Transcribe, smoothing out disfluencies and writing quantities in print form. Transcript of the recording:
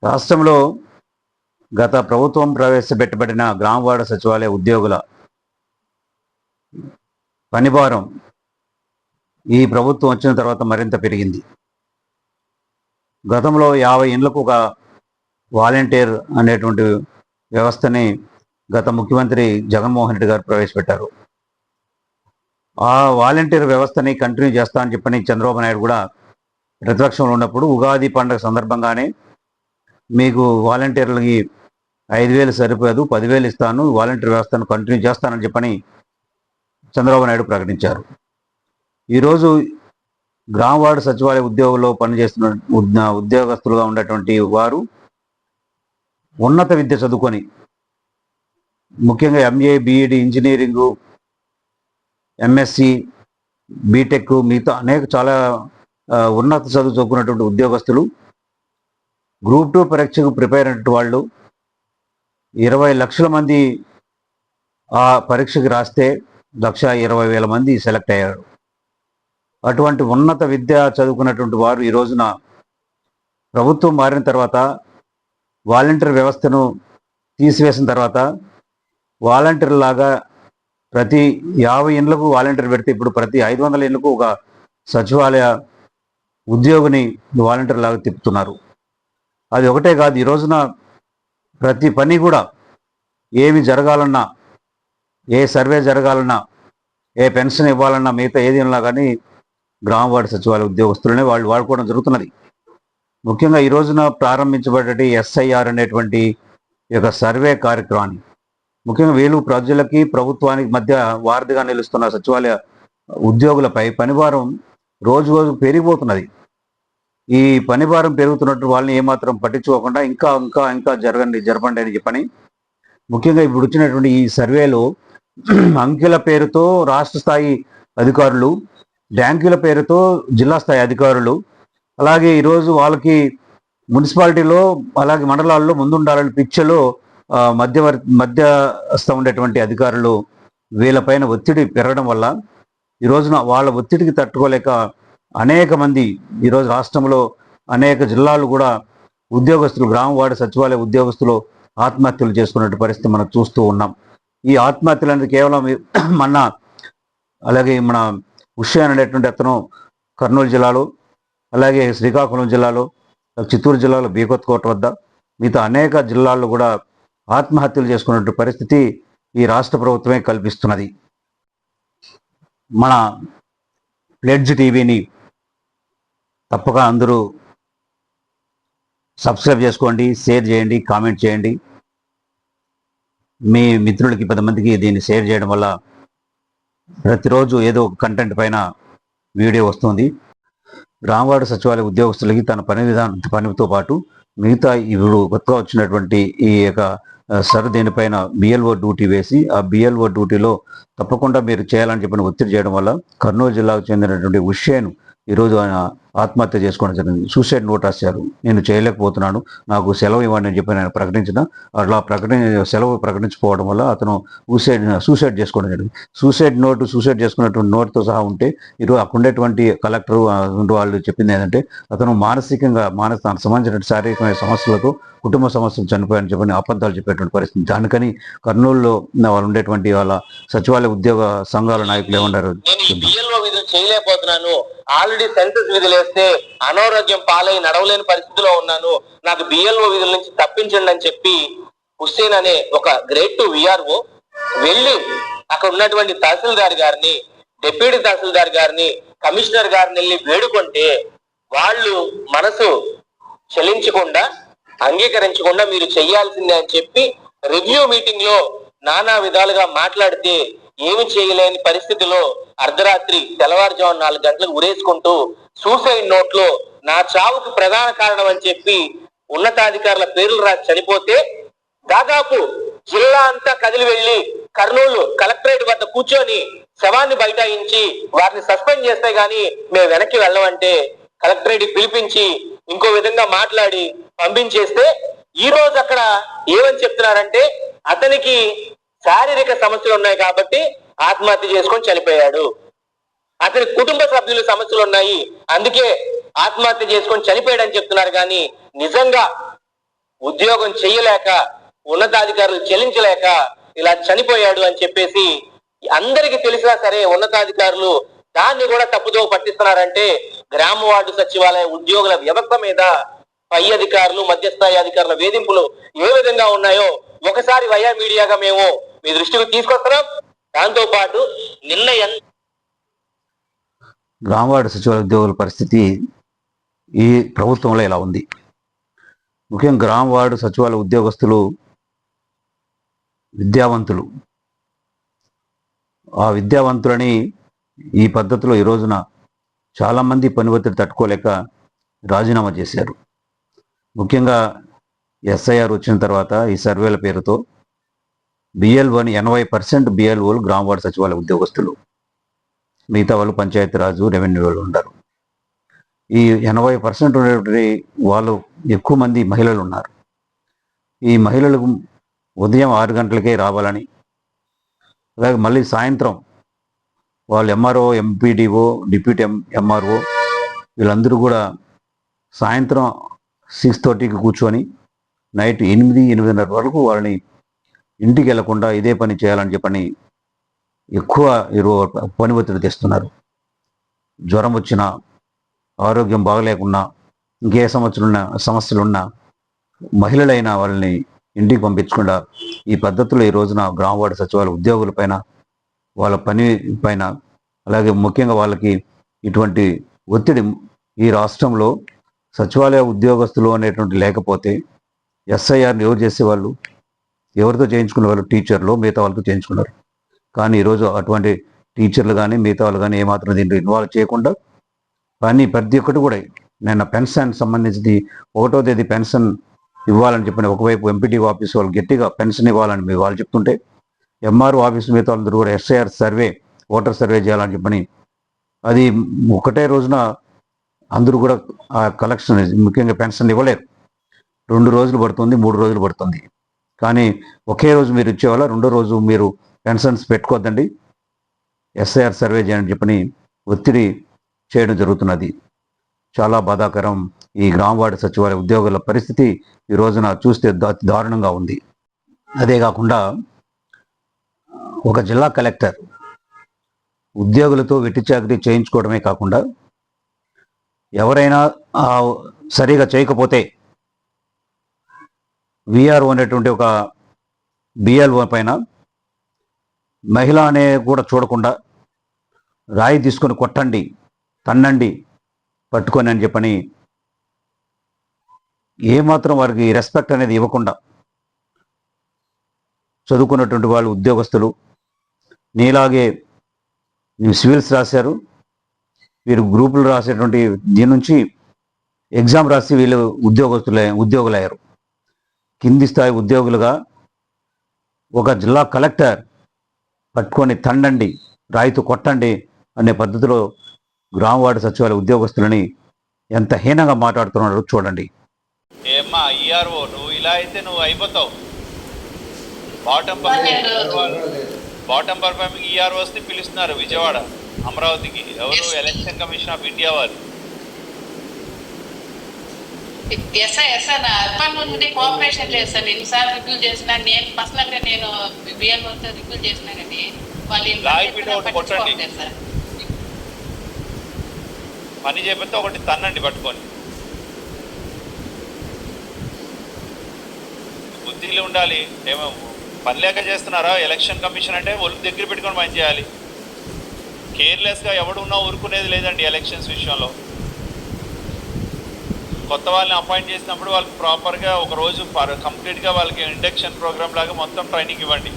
రాష్ట్రంలో గత ప్రభుత్వం ప్రవేశపెట్టబడిన గ్రామవార్డు సచివాలయ ఉద్యోగుల పనిభారం ఈ ప్రభుత్వం వచ్చిన తర్వాత మరింత పెరిగింది. గతంలో 50 ఇండ్లకు ఒక వాలంటీర్ అనేటువంటి వ్యవస్థని గత ముఖ్యమంత్రి జగన్మోహన్ రెడ్డి గారు ప్రవేశపెట్టారు. ఆ వాలంటీర్ వ్యవస్థని కంటిన్యూ చేస్తా అని చెప్పని చంద్రబాబు నాయుడు కూడా ప్రతిపక్షంలో ఉన్నప్పుడు ఉగాది పండుగ సందర్భంగానే మీకు వాలంటీర్లకి 5,000 సరిపోదు, 10,000 ఇస్తాను, వాలంటీర్ వ్యవస్థను కంటిన్యూ చేస్తానని చెప్పని చంద్రబాబు నాయుడు ప్రకటించారు. ఈరోజు గ్రామవార్డు సచివాలయ ఉద్యోగుల్లో పనిచేస్తున్న ఉద్యోగస్తులుగా ఉన్నటువంటి వారు ఉన్నత విద్య చదువుకొని ముఖ్యంగా MA, BEd, engineering, MSc, BTech మిగతా చాలా ఉన్నత చదువు చదువుకున్నటువంటి ఉద్యోగస్తులు గ్రూప్ 2 పరీక్షకు ప్రిపేర్ అయినటువంటి వాళ్ళు 20 లక్షల మంది ఆ పరీక్షకి రాస్తే 1,20,000 మంది సెలెక్ట్ అయ్యారు. అటువంటి ఉన్నత విద్య చదువుకున్నటువంటి వారు ఈ రోజున ప్రభుత్వం మారిన తర్వాత వాలంటీర్ వ్యవస్థను తీసివేసిన తర్వాత వాలంటీర్ లాగా ప్రతి 50 ఇండ్లకు వాలంటీర్ పెడితే ఇప్పుడు ప్రతి 500 ఇండ్లకు ఒక సచివాలయ ఉద్యోగిని వాలంటీర్ లాగా తిప్పుతున్నారు. అది ఒకటే కాదు, ఈ రోజున ప్రతి పని కూడా ఏమి జరగాలన్నా, ఏ సర్వే జరగాలన్నా, ఏ పెన్షన్ ఇవ్వాలన్నా, మిగతా ఏది ఉన్నా కానీ గ్రామవార్డు సచివాలయ ఉద్యోగస్తులనే వాళ్ళు వాడుకోవడం జరుగుతున్నది. ముఖ్యంగా ఈ రోజున ప్రారంభించబడే ఎస్ఐఆర్ అనేటువంటి యొక్క సర్వే కార్యక్రమాన్ని ముఖ్యంగా వీళ్ళు ప్రజలకి ప్రభుత్వానికి మధ్య వారధిగా నిలుస్తున్న సచివాలయ ఉద్యోగులపై పనిభారం రోజు రోజు పెరిగిపోతున్నది. ఈ పనిభారం పెరుగుతున్నట్టు వాళ్ళని ఏమాత్రం పట్టించుకోకుండా ఇంకా ఇంకా ఇంకా జరపండి అని చెప్పని ముఖ్యంగా ఇప్పుడు వచ్చినటువంటి ఈ సర్వేలో అంకెల పేరుతో రాష్ట్ర స్థాయి అధికారులు, ర్యాంకుల పేరుతో జిల్లా స్థాయి అధికారులు, అలాగే ఈరోజు వాళ్ళకి మున్సిపాలిటీలో అలాగే మండలాల్లో ముందుండాలని పిచ్చలో మధ్యస్థ ఉండేటువంటి అధికారులు వీళ్ళపైన ఒత్తిడి పెరగడం వల్ల ఈ రోజున వాళ్ళ ఒత్తిడికి తట్టుకోలేక అనేక మంది ఈరోజు రాష్ట్రంలో అనేక జిల్లాలు కూడా ఉద్యోగస్తులు, గ్రామవార్డు సచివాలయ ఉద్యోగస్తులు ఆత్మహత్యలు చేసుకునే పరిస్థితి మనం చూస్తూ ఉన్నాం. ఈ ఆత్మహత్యలు అనేది కేవలం అలాగే మన హుషేన్ అనేటువంటి అతను కర్నూలు జిల్లాలో, అలాగే శ్రీకాకుళం జిల్లాలో, చిత్తూరు జిల్లాలో బీకొత్కోట వద్ద, మిగతా అనేక జిల్లాల్లో కూడా ఆత్మహత్యలు చేసుకునే పరిస్థితి ఈ రాష్ట్ర ప్రభుత్వమే కల్పిస్తున్నది. మన ప్లెడ్జ్ టీవీని తప్పక అందరూ సబ్స్క్రైబ్ చేసుకోండి, షేర్ చేయండి, కామెంట్ చేయండి. మీ మిత్రులకి 10 మందికి దీన్ని షేర్ చేయడం వల్ల ప్రతిరోజు ఏదో ఒక కంటెంట్ పైన వీడియో వస్తుంది. గ్రామవార్డు సచివాలయ ఉద్యోగస్తులకి తన పనితో పాటు మిగతా ఇప్పుడు కొత్తగా వచ్చినటువంటి ఈ యొక్క దీనిపైన బిఎల్ఓ డ్యూటీ వేసి ఆ బిఎల్ఓ డ్యూటీలో తప్పకుండా మీరు చేయాలని చెప్పిన ఒత్తిడి చేయడం వల్ల కర్నూలు జిల్లాకు చెందినటువంటి హుషేన్ ఈరోజు ఆయన ఆత్మహత్య చేసుకోవడం జరిగింది. సూసైడ్ నోట్ రాశారు. నేను చేయలేకపోతున్నాను, నాకు సెలవు ఇవ్వండి అని చెప్పి ఆయన ప్రకటించిన అట్లా సెలవు ప్రకటించకపోవడం వల్ల అతను సూసైడ్ చేసుకోవడం జరిగింది. సూసైడ్ చేసుకున్నటువంటి నోట్తో సహా ఉంటే ఈరోజు అక్కడ ఉండేటువంటి కలెక్టర్ వాళ్ళు చెప్పింది ఏంటంటే అతను మానసికంగా తనకు సంబంధించిన శారీరకమైన సమస్యలతో కుటుంబ సమస్యలు చనిపోయారని చెప్పని అబద్ధాలు చెప్పేటువంటి పరిస్థితి. దానికని కర్నూలులో వాళ్ళు ఉండేటువంటి వాళ్ళ సచివాలయ ఉద్యోగ సంఘాల నాయకులు ఏమన్నారు, చేయలేకపోతున్నాను, ఆల్రెడీ సెన్సస్ విధులు వేస్తే అనారోగ్యం పాలై నడవలేని పరిస్థితిలో ఉన్నాను, నాకు బిఎల్ఓ విధుల నుంచి తప్పించండి అని చెప్పి హుస్సేన్ అనే ఒక గ్రేడ్ 2 విఆర్ఓ వెళ్ళి అక్కడ ఉన్నటువంటి తహసీల్దార్ గారిని, డిప్యూటీ తహసీల్దార్ గారిని, కమిషనర్ గారిని వెళ్ళి వేడుకుంటే వాళ్ళు మనసు చలించకుండా అంగీకరించకుండా మీరు చెయ్యాల్సిందే అని చెప్పి రివ్యూ మీటింగ్ లో నానా విధాలుగా మాట్లాడితే ఏమి చేయలేని పరిస్థితిలో అర్ధరాత్రి తెల్లవారుజాము 4 గంటలకు ఉరేసుకుంటూ సూసైడ్ నోట్ లో నా చావుకు ప్రధాన కారణం అని చెప్పి ఉన్నతాధికారుల పేర్లు రాసి చనిపోతే దాదాపు జిల్లా అంతా కదిలి వెళ్లి కర్నూలు కలెక్టరేట్ వద్ద కూర్చొని శవాన్ని బైఠాయించి వారిని సస్పెండ్ చేస్తే గాని మేము వెనక్కి వెళ్ళమంటే కలెక్టరేట్ పిలిపించి ఇంకో విధంగా మాట్లాడి పంపించేస్తే ఈ రోజు అక్కడ ఏమని చెప్తున్నారంటే అతనికి శారీరక సమస్యలు ఉన్నాయి కాబట్టి ఆత్మహత్య చేసుకొని చనిపోయాడు, అతని కుటుంబ సభ్యుల సమస్యలు ఉన్నాయి అందుకే ఆత్మహత్య చేసుకొని చనిపోయాడని చెప్తున్నారు. కానీ నిజంగా ఉద్యోగం చెయ్యలేక ఉన్నతాధికారులు చెల్లించలేక ఇలా చనిపోయాడు అని చెప్పేసి అందరికీ తెలిసినా సరే ఉన్నతాధికారులు దాన్ని కూడా తప్పుదో పట్టిస్తున్నారంటే గ్రామ వార్డు సచివాలయ ఉద్యోగుల వ్యవస్థ మీద పై అధికారులు మధ్యస్థాయి అధికారుల వేధింపులు ఏ విధంగా ఉన్నాయో ఒకసారి వయా మీడియాగా మేము మీ దృష్టికి తీసుకొస్తున్నాం. దాంతో పాటు నిన్న గ్రామ వార్డు సచివాలయ ఉద్యోగుల పరిస్థితి ఈ ప్రభుత్వంలో ఇలా ఉంది. ముఖ్యంగా గ్రామ వార్డు సచివాలయ ఉద్యోగస్తులు విద్యావంతులు. ఆ విద్యావంతులని ఈ పద్ధతిలో ఈ రోజున చాలామంది పని ఒత్తిడి తట్టుకోలేక రాజీనామా చేశారు. ముఖ్యంగా ఎస్ఐఆర్ వచ్చిన తర్వాత ఈ సర్వేల పేరుతో బిఎల్ఓని 80% బిఎల్ఓలు గ్రామ వార్డు సచివాలయ ఉద్యోగస్తులు, మిగతా వాళ్ళు పంచాయతీరాజు రెవెన్యూ వాళ్ళు ఉంటారు. ఈ 80% ఉన్నటువంటి వాళ్ళు ఎక్కువ మంది మహిళలు ఉన్నారు. ఈ మహిళలకు ఉదయం 6 గంటలకే రావాలని, అలాగే మళ్ళీ సాయంత్రం వాళ్ళు ఎంఆర్ఓ, ఎంపీడీఓ, డిప్యూటీ ఎంఆర్ఓ వీళ్ళందరూ కూడా సాయంత్రం 6:30కి కూర్చొని నైట్ 8-8:30 వరకు వాళ్ళని ఇంటికి వెళ్లకుండా ఇదే పని చేయాలని చెప్పని ఎక్కువ పని ఒత్తిడి తెస్తున్నారు. జ్వరం వచ్చినా, ఆరోగ్యం బాగలేకున్నా, ఇంకే సమస్యలున్నా మహిళలైన వాళ్ళని ఇంటికి పంపించకుండా ఈ పద్ధతిలో ఈ రోజున గ్రామ వార్డు సచివాలయ ఉద్యోగుల పైన, వాళ్ళ పని పైన, అలాగే ముఖ్యంగా వాళ్ళకి ఇటువంటి ఒత్తిడి ఈ రాష్ట్రంలో సచివాలయ ఉద్యోగస్తులు అనేటువంటి లేకపోతే ఎస్ఐఆర్ని ఎవరు చేసేవాళ్ళు? ఎవరితో చేయించుకునే వాళ్ళు? టీచర్లు మిగతా వాళ్ళతో చేయించుకున్నారు. కానీ ఈరోజు అటువంటి టీచర్లు కానీ మిగతా వాళ్ళు కానీ ఏమాత్రం దీంట్లో ఇన్వాల్వ్ చేయకుండా ప్రతి ఒక్కటి కూడా నిన్న పెన్షన్ సంబంధించి 1వ తేదీ పెన్షన్ ఇవ్వాలని చెప్పిన ఒకవైపు ఎంపీటీ ఆఫీస్ వాళ్ళు గట్టిగా పెన్షన్ ఇవ్వాలని వాళ్ళు చెప్తుంటే ఎంఆర్ఓ ఆఫీస్ మిగతా వాళ్ళందరూ కూడా ఎస్ఐఆర్ సర్వే, ఓటర్ సర్వే చేయాలని చెప్పని అది ఒకటే రోజున అందరూ కూడా ఆ కలెక్షన్ ముఖ్యంగా పెన్షన్ ఇవ్వలేరు. 2 రోజులు పడుతుంది, 3 రోజులు పడుతుంది. కానీ ఒకే రోజు మీరు ఇచ్చేవాళ్ళ, 2వ రోజు మీరు పెన్షన్స్ పెట్టుకోవద్దండి, ఎస్ఐఆర్ సర్వే చేయాలని చెప్పని ఒత్తిడి చేయడం జరుగుతున్నది. చాలా బాధాకరం. ఈ గ్రామ వార్డు సచివాలయ ఉద్యోగుల పరిస్థితి ఈ రోజున చూస్తే దారుణంగా ఉంది. అదే కాకుండా ఒక జిల్లా కలెక్టర్ ఉద్యోగులతో వెట్టి చాకరీ చేయించుకోవడమే కాకుండా ఎవరైనా సరిగా చేయకపోతే విఆర్ఓ అనేటువంటి ఒక బిఎల్ఓ పైన మహిళ అనే కూడా చూడకుండా రాయి తీసుకొని కొట్టండి, తన్నండి, పట్టుకొని అని చెప్పని ఏమాత్రం వారికి రెస్పెక్ట్ అనేది ఇవ్వకుండా చదువుకున్నటువంటి వాళ్ళు ఉద్యోగస్తులు, నీలాగే ನೀವು సివిల్స్ రాశారు, వీరు గ్రూపులు రాసేటువంటి దీని నుంచి ఎగ్జామ్ రాసి వీళ్ళు ఉద్యోగులయ్యారు. కింది స్థాయి ఉద్యోగులుగా ఒక జిల్లా కలెక్టర్ పట్టుకొని తండండి, రాయితో కొట్టండి అనే పద్ధతిలో గ్రామ వార్డు సచివాలయ ఉద్యోగస్తులని ఎంత హీనంగా మాట్లాడుతున్నారో చూడండి. ఏమ్మా ఈఆర్ఓ, నువ్వు ఇలా అయితే నువ్వు అయిపోతావు. బాటమ్ పర్ఫార్మింగ్ ఈఆర్ఓస్ని పిలుస్తున్నారు విజయవాడ, అమరావతికి. ఎవరు? ఎలక్షన్ కమిషన్ ఆఫ్ ఇండియా వారు. కోఆపరేషన్ లేదు సార్. ఎన్నిసార్లు రివ్యూ చేసినా, నేను పర్సనల్ గా నేను బిఎల్ఓతో రివ్యూ చేసినా కానీ వాళ్ళు కొట్టండి, పని చేయకపోతే ఒకటి తన్నండి పట్టుకొని. బుద్ధిలో ఉండాలి. ఏమో పని లేక చేస్తున్నారా? ఎలక్షన్ కమిషన్ అంటే ఒళ్ళు దగ్గర పెట్టుకొని పని చేయాలి. కేర్లెస్గా ఎవడున్నా ఊరుకునేది లేదండి ఎలక్షన్స్ విషయంలో. కొత్త వాళ్ళని అపాయింట్ చేసినప్పుడు వాళ్ళకి ప్రాపర్గా ఒక రోజు కంప్లీట్గా వాళ్ళకి ఇండక్షన్ ప్రోగ్రామ్ లాగా మొత్తం ట్రైనింగ్ ఇవ్వండి.